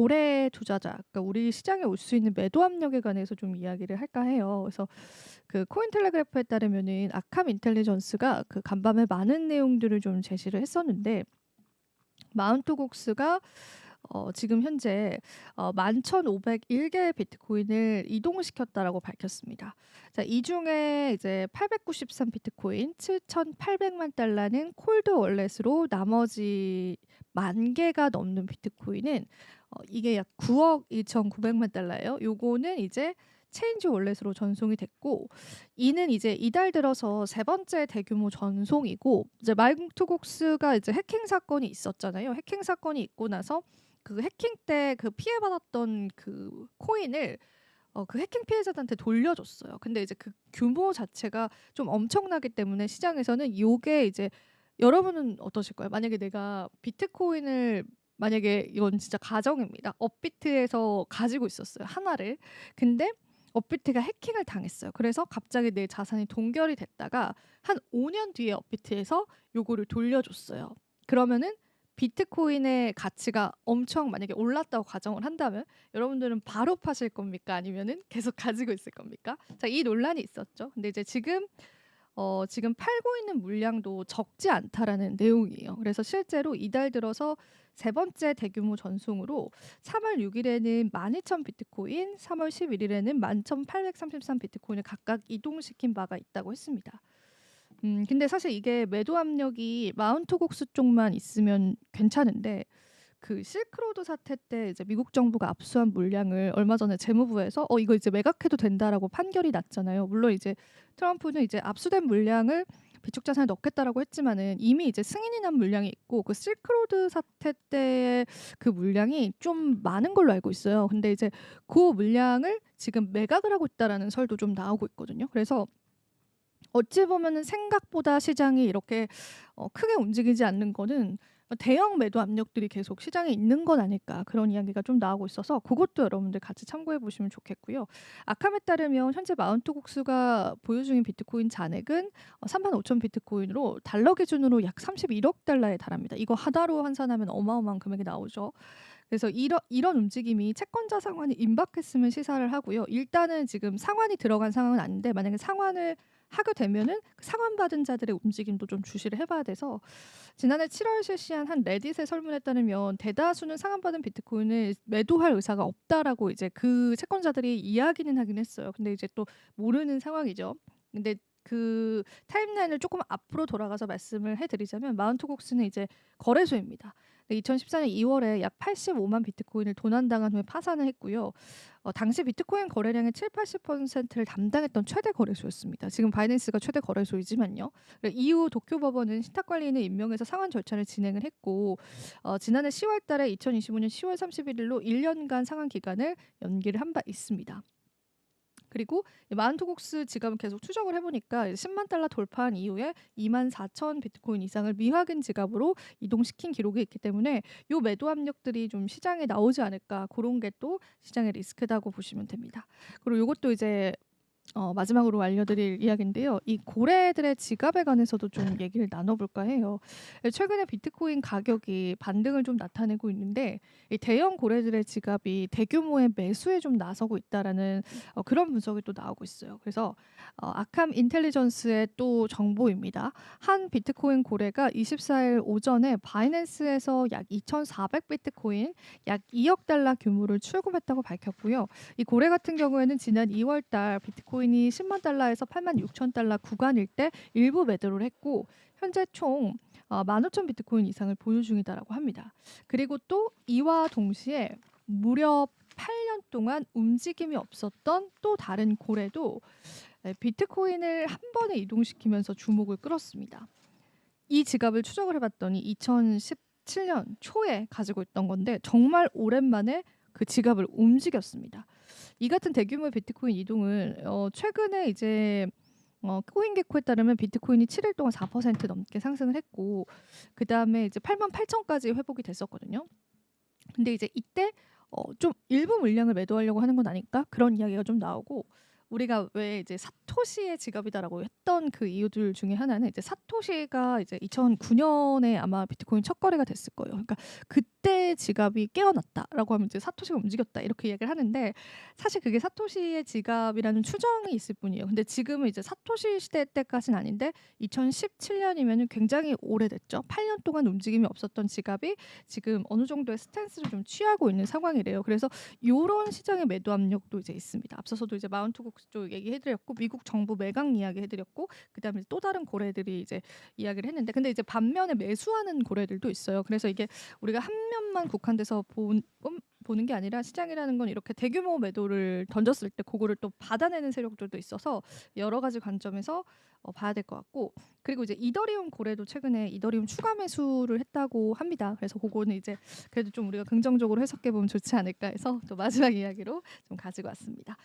고래 투자자, 그러니까 우리 시장에 올 수 있는 매도 압력에 관해서 좀 이야기를 할까 해요. 그래서 그 코인텔레그래프에 따르면은 아캄 인텔리전스가 그 간밤에 많은 내용들을 좀 제시를 했었는데, 마운트 곡스가 지금 현재 11,501개의 비트코인을 이동시켰다라고 밝혔습니다. 자, 이 중에 이제 893 비트코인, 7,800만 달러는 콜드 월렛으로, 나머지 만 개가 넘는 비트코인은 이게 약 9억 2,900만 달러예요. 요거는 이제 체인지 월렛으로 전송이 됐고, 이는 이제 이달 들어서 세 번째 대규모 전송이고, 이제 마이크로곡스가 이제 해킹 사건이 있었잖아요. 해킹 사건이 있고 나서 그 해킹 때 그 피해받았던 그 코인을 그 해킹 피해자들한테 돌려줬어요. 근데 이제 그 규모 자체가 좀 엄청나기 때문에 시장에서는 요게 이제, 여러분은 어떠실까요? 만약에 내가 비트코인을, 만약에 이건 진짜 가정입니다. 업비트에서 가지고 있었어요, 하나를. 근데 업비트가 해킹을 당했어요. 그래서 갑자기 내 자산이 동결이 됐다가 한 5년 뒤에 업비트에서 요거를 돌려줬어요. 그러면은 비트코인의 가치가 엄청 만약에 올랐다고 가정을 한다면, 여러분들은 바로 파실 겁니까? 아니면은 계속 가지고 있을 겁니까? 자, 이 논란이 있었죠. 근데 이제 지금 팔고 있는 물량도 적지 않다라는 내용이에요. 그래서 실제로 이달 들어서 세 번째 대규모 전송으로 3월 6일에는 12,000 비트코인, 3월 11일에는 11,833 비트코인을 각각 이동시킨 바가 있다고 했습니다. 근데 사실 이게 매도 압력이 마운트 곡스 쪽만 있으면 괜찮은데, 그 실크로드 사태 때 이제 미국 정부가 압수한 물량을 얼마 전에 재무부에서 이거 이제 매각해도 된다라고 판결이 났잖아요. 물론 이제 트럼프는 이제 압수된 물량을 비축 자산에 넣겠다라고 했지만은 이미 이제 승인이 난 물량이 있고, 그 실크로드 사태 때의 그 물량이 좀 많은 걸로 알고 있어요. 근데 이제 그 물량을 지금 매각을 하고 있다라는 설도 좀 나오고 있거든요. 그래서 어찌 보면은 생각보다 시장이 이렇게 크게 움직이지 않는 거는 대형 매도 압력들이 계속 시장에 있는 건 아닐까, 그런 이야기가 좀 나오고 있어서 그것도 여러분들 같이 참고해 보시면 좋겠고요. 아캄에 따르면 현재 마운트 곡스가 보유 중인 비트코인 잔액은 35,000 비트코인으로 달러 기준으로 약 31억 달러에 달합니다. 이거 하나로 환산하면 어마어마한 금액이 나오죠. 그래서 이런 움직임이 채권자 상환이 임박했음을 시사를 하고요. 일단은 지금 상환이 들어간 상황은 아닌데, 만약에 상환을 하게 되면은 그 상환받은 자들의 움직임도 좀 주시를 해봐야 돼서, 지난해 7월 실시한 한 레딧의 설문에 따르면 대다수는 상환받은 비트코인을 매도할 의사가 없다라고 이제 그 채권자들이 이야기는 하긴 했어요. 근데 이제 또 모르는 상황이죠. 근데 그 타임라인을 조금 앞으로 돌아가서 말씀을 해드리자면, 마운트 곡스는 이제 거래소입니다. 2014년 2월에 약 85만 비트코인을 도난당한 후에 파산을 했고요. 당시 비트코인 거래량의 7, 80%를 담당했던 최대 거래소였습니다. 지금 바이낸스가 최대 거래소이지만요. 이후 도쿄 법원은 신탁관리인을 임명해서 상환 절차를 진행을 했고, 지난해 10월 달에 2025년 10월 31일로 1년간 상환 기간을 연기를 한 바 있습니다. 그리고 이 마운트곡스 지갑을 계속 추적을 해보니까 10만 달러 돌파한 이후에 2만 4천 비트코인 이상을 미확인 지갑으로 이동시킨 기록이 있기 때문에 요 매도 압력들이 좀 시장에 나오지 않을까, 그런 게 또 시장의 리스크다고 보시면 됩니다. 그리고 요것도 이제 마지막으로 알려드릴 이야기인데요. 이 고래들의 지갑에 관해서도 좀 얘기를 나눠볼까 해요. 최근에 비트코인 가격이 반등을 좀 나타내고 있는데, 이 대형 고래들의 지갑이 대규모의 매수에 좀 나서고 있다라는 그런 분석이 또 나오고 있어요. 그래서 아캄 인텔리전스의 또 정보입니다. 한 비트코인 고래가 24일 오전에 바이낸스에서 약 2,400 비트코인, 약 2억 달러 규모를 출금했다고 밝혔고요. 이 고래 같은 경우에는 지난 2월 달 비트코인이 10만 달러에서 8만 6천 달러 구간일 때 일부 매도를 했고, 현재 총 15,000 비트코인 이상을 보유 중이다라고 합니다. 그리고 또 이와 동시에 무려 8년 동안 움직임이 없었던 또 다른 고래도 비트코인을 한 번에 이동시키면서 주목을 끌었습니다. 이 지갑을 추적을 해봤더니 2017년 초에 가지고 있던 건데, 정말 오랜만에 그 지갑을 움직였습니다. 이 같은 대규모의 비트코인 이동을 최근에 이제 코인게코에 따르면 비트코인이 7일 동안 4% 넘게 상승을 했고, 그 다음에 이제 8만 8천까지 회복이 됐었거든요. 근데 이제 이때 좀 일부 물량을 매도하려고 하는 건 아닐까, 그런 이야기가 좀 나오고, 우리가 왜 이제 사토시의 지갑이다라고 했던 그 이유들 중에 하나는, 이제 사토시가 이제 2009년에 아마 비트코인 첫 거래가 됐을 거예요. 그러니까 그때 사토시의 지갑이 깨어났다라고 하면 이제 사토시가 움직였다 이렇게 이야기를 하는데 사실 그게 사토시의 지갑이라는 추정이 있을 뿐이에요. 근데 지금은 이제 사토시 시대 때까지는 아닌데 2017년이면은 굉장히 오래됐죠. 8년 동안 움직임이 없었던 지갑이 지금 어느 정도의 스탠스를 좀 취하고 있는 상황이래요. 그래서 요런 시장의 매도 압력도 이제 있습니다. 앞서서도 이제 마운트국 쪽 얘기해 드렸고 미국 정부 매각 이야기 해 드렸고 그다음에 또 다른 고래들이 이제 이야기를 했는데 근데 이제 반면에 매수하는 고래들도 있어요. 그래서 이게 우리가 한 면만 국한돼서 보는 게 아니라 시장이라는 건 이렇게 대규모 매도를 던졌을 때 그거를 또 받아내는 세력들도 있어서 여러 가지 관점에서 봐야 될 것 같고 그리고 이제 이더리움 고래도 최근에 이더리움 추가 매수를 했다고 합니다. 그래서 그거는 이제 그래도 좀 우리가 긍정적으로 해석해 보면 좋지 않을까 해서 또 마지막 이야기로 좀 가지고 왔습니다.